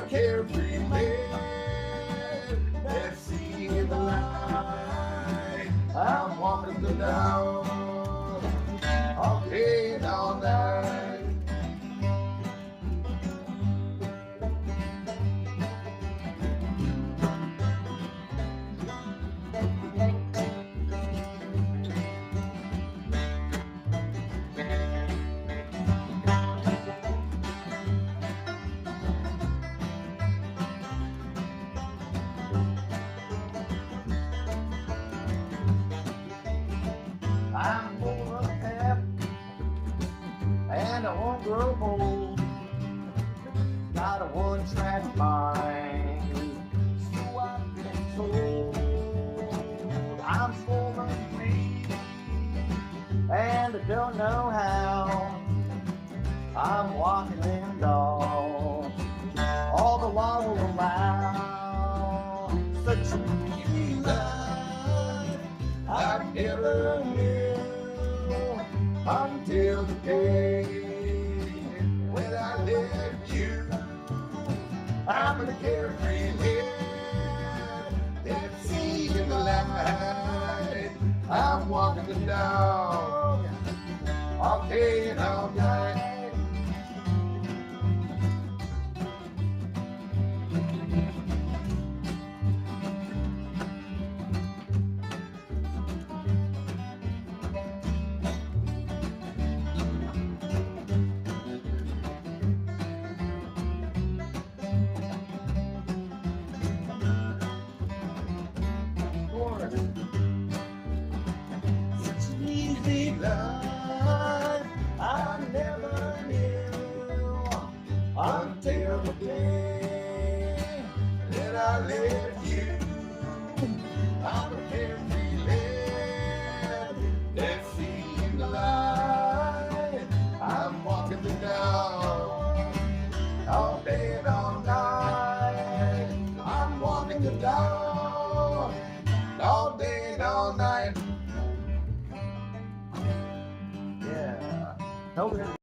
carefree man that's seeing the light. I'm walking the down all day and all night. I'm full of pep and I won't grow old. Got a one-track mind, so I've been told. I'm full of faith and I don't know how. I'm walking them dogs all the while will allow such a beauty life I've never lived until the day when I left you. I'm a carefree man that's seeing the light. I'm walking the dog all day and all night. Such an easy life I never knew until the day that I left you. I'm a carefree man that's seen the light. I'm walking the down all day and all night. I'm walking the down all day and all night. Yeah. Okay.